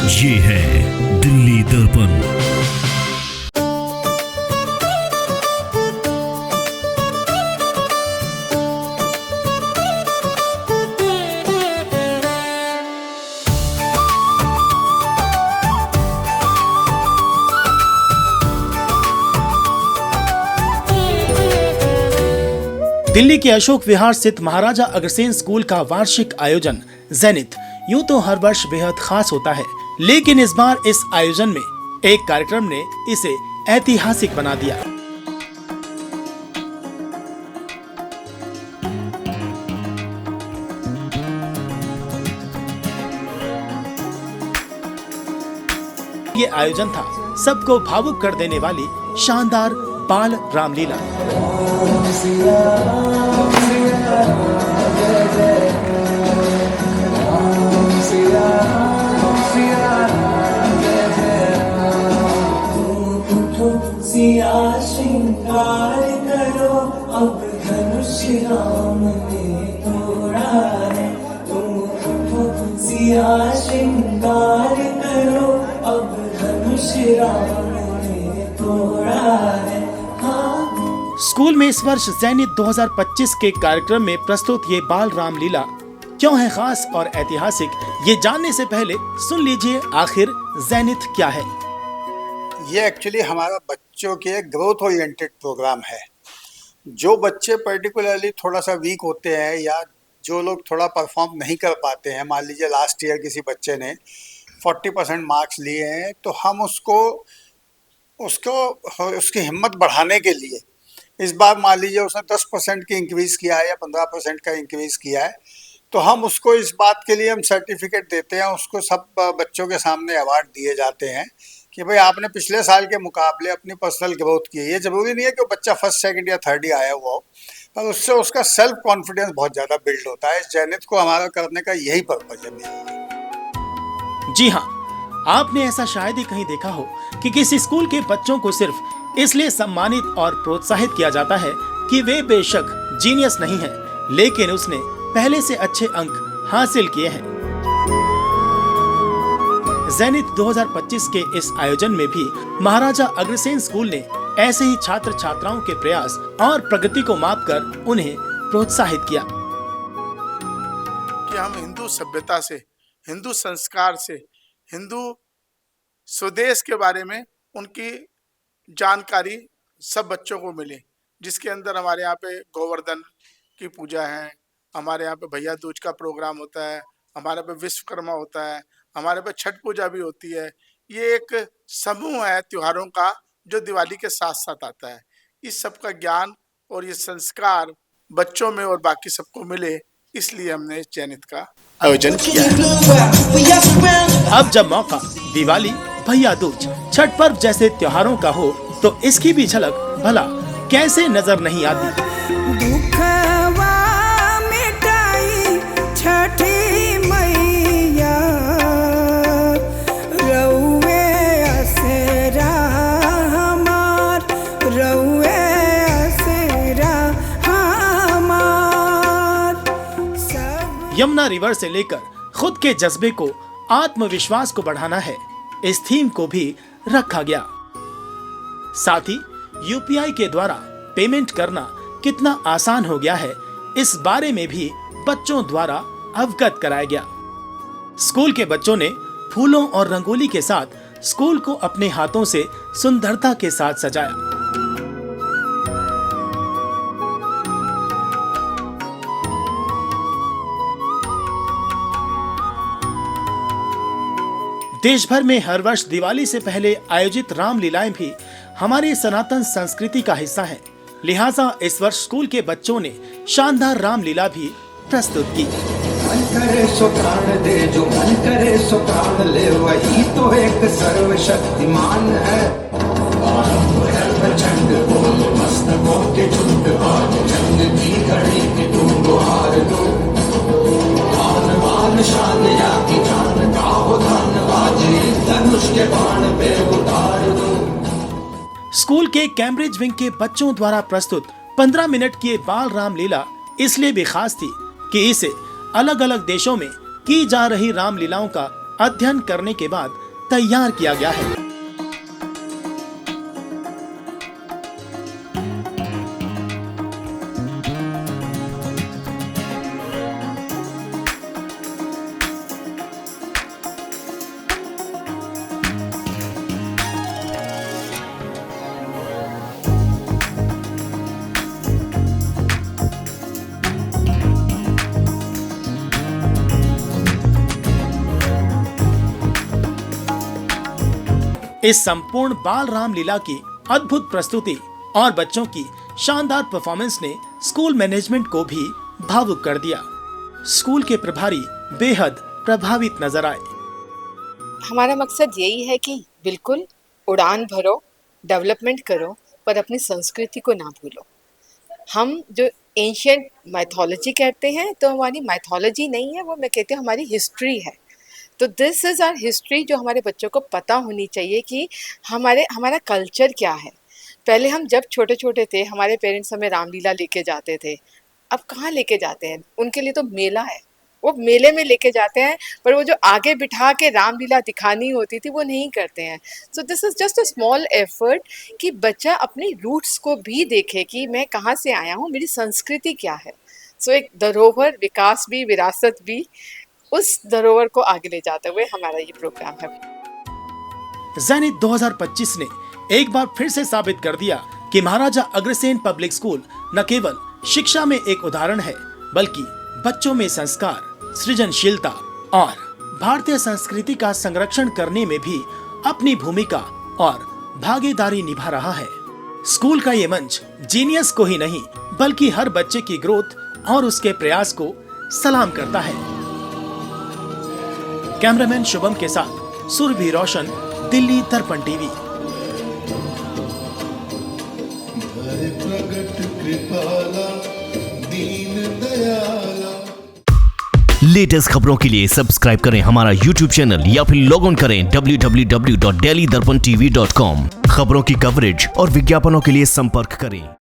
ये है दिल्ली दर्पण। दिल्ली के अशोक विहार स्थित महाराजा अग्रसेन स्कूल का वार्षिक आयोजन ज़ेनिथ यूं तो हर वर्ष बेहद खास होता है, लेकिन इस बार इस आयोजन में एक कार्यक्रम ने इसे ऐतिहासिक बना दिया। ये आयोजन था सबको भावुक कर देने वाली शानदार बाल रामलीला। सिया श्रृंगार करो, अब धनुष राम ने तोड़ा है। तुम उठो सिया श्रृंगार करो, अब धनुष राम ने तोड़ा है। स्कूल में इस वर्ष ज़ेनिथ 2025 के कार्यक्रम में प्रस्तुत ये बाल रामलीला क्यों है खास और ऐतिहासिक, ये जानने से पहले सुन लीजिए आखिर ज़ेनिथ क्या है। ये एक्चुअली हमारा बच्चों के ग्रोथ ओरिएंटेड प्रोग्राम है। जो बच्चे पर्टिकुलरली थोड़ा सा वीक होते हैं या जो लोग थोड़ा परफॉर्म नहीं कर पाते हैं, मान लीजिए लास्ट ईयर किसी बच्चे ने 40% मार्क्स लिए हैं, तो हम उसकी हिम्मत बढ़ाने के लिए इस बार मान लीजिए उसने 10% की इंक्रीज़ किया है या 15% का इंक्रीज़ किया है, तो हम उसको इस बात के लिए हम सर्टिफिकेट देते हैं, उसको सब बच्चों के सामने अवार्ड दिए जाते हैं कि भाई आपने पिछले साल के मुकाबले अपनी पर्सनल ग्रोथ की है। ये ज़रूरी नहीं है कि वो बच्चा फर्स्ट सेकंड या थर्ड ही आया हुआ हो, पर उससे उसका सेल्फ कॉन्फिडेंस बहुत ज़्यादा बिल्ड होता है। इस ज़ेनिथ को हमारा करने का यही पर्पज है। जी हाँ, आपने ऐसा शायद ही कहीं देखा हो कि किसी स्कूल के बच्चों को सिर्फ इसलिए सम्मानित और प्रोत्साहित किया जाता है कि वे बेशक जीनियस नहीं हैं, लेकिन उसने पहले से अच्छे अंक हासिल किए हैं। ज़ेनिथ 2025 के इस आयोजन में भी महाराजा अग्रसेन स्कूल ने ऐसे ही छात्र छात्राओं के प्रयास और प्रगति को मापकर उन्हें प्रोत्साहित किया कि हम हिंदू सभ्यता से, हिंदू संस्कार से, हिंदू स्वदेश के बारे में उनकी जानकारी सब बच्चों को मिले, जिसके अंदर हमारे यहाँ पे गोवर्धन की पूजा है, हमारे यहाँ पे भैया दूज का प्रोग्राम होता है, हमारे पे विश्वकर्मा होता है, हमारे पे छठ पूजा भी होती है। ये एक समूह है त्योहारों का जो दिवाली के साथ साथ आता है। इस सब का ज्ञान और ये संस्कार बच्चों में और बाकी सबको मिले, इसलिए हमने ज़ेनिथ का आयोजन किया है। अब जब मौका दिवाली, भैया दूज, छठ पर्व जैसे त्योहारों का हो, तो इसकी भी झलक भला कैसे नजर नहीं आती। दुखवा मिटाई छठी मैया, रउए असरा हमार, रउए असरा हमार। यमुना रिवर से लेकर खुद के जज्बे को, आत्मविश्वास को बढ़ाना है, इस थीम को भी रखा गया। साथ ही यूपीआई के द्वारा पेमेंट करना कितना आसान हो गया है, इस बारे में भी बच्चों द्वारा अवगत कराया गया। स्कूल के बच्चों ने फूलों और रंगोली के साथ स्कूल को अपने हाथों से सुंदरता के साथ सजाया। देश भर में हर वर्ष दिवाली से पहले आयोजित रामलीलाएं भी हमारी सनातन संस्कृति का हिस्सा हैं। लिहाजा इस वर्ष स्कूल के बच्चों ने शानदार रामलीला भी प्रस्तुत की। मन करे सो प्राण दे, जो मन करे सो प्राण ले, वही तो एक सर्वशक्तिमान है। प्रचंड बोल मस्तकों के झुंड, आज जंग की घड़ी की तुम गुहार दो। आन बान शान या की जान का हो धन्यवाद, धनुष के बाण पे उतार दो। स्कूल के कैम्ब्रिज विंग के बच्चों द्वारा प्रस्तुत 15 मिनट की बाल रामलीला इसलिए भी खास थी कि इसे अलग अलग देशों में की जा रही रामलीलाओं का अध्ययन करने के बाद तैयार किया गया है। इस संपूर्ण बाल रामलीला की अद्भुत प्रस्तुति और बच्चों की शानदार परफॉर्मेंस ने स्कूल मैनेजमेंट को भी भावुक कर दिया। स्कूल के प्रभारी बेहद प्रभावित नजर आए। हमारा मकसद यही है कि बिल्कुल उड़ान भरो, डेवलपमेंट करो, पर अपनी संस्कृति को ना भूलो। हम जो एंशिएंट माइथोलॉजी कहते हैं, तो हमारी माइथोलॉजी नहीं है, वो मैं कहती हूँ हमारी हिस्ट्री है। तो दिस इज़ आवर हिस्ट्री, जो हमारे बच्चों को पता होनी चाहिए कि हमारा कल्चर क्या है। पहले हम जब छोटे छोटे थे, हमारे पेरेंट्स हमें रामलीला लेके जाते थे। अब कहाँ लेके जाते हैं? उनके लिए तो मेला है, वो मेले में लेके जाते हैं, पर वो जो आगे बिठा के रामलीला दिखानी होती थी वो नहीं करते हैं। So this is just a small effort कि बच्चा अपनी रूट्स को भी देखे कि मैं कहाँ से आया हूँ, मेरी संस्कृति क्या है। सो एक धरोहर, विकास भी, विरासत भी, उस धरोहर को आगे ले जाते हुए हमारा ये प्रोग्राम है। ज़ेनिथ 2025 ने एक बार फिर से साबित कर दिया कि महाराजा अग्रसेन पब्लिक स्कूल न केवल शिक्षा में एक उदाहरण है, बल्कि बच्चों में संस्कार, सृजनशीलता और भारतीय संस्कृति का संरक्षण करने में भी अपनी भूमिका और भागीदारी निभा रहा है। स्कूल का ये मंच जीनियस को ही नहीं, बल्कि हर बच्चे की ग्रोथ और उसके प्रयास को सलाम करता है। कैमरामैन शुभम के साथ सुरभि रोशन, दिल्ली दर्पण टीवी। लेटेस्ट खबरों के लिए सब्सक्राइब करें हमारा YouTube चैनल या फिर लॉग ऑन करें www.delhidarpantv.com। खबरों की कवरेज और विज्ञापनों के लिए संपर्क करें।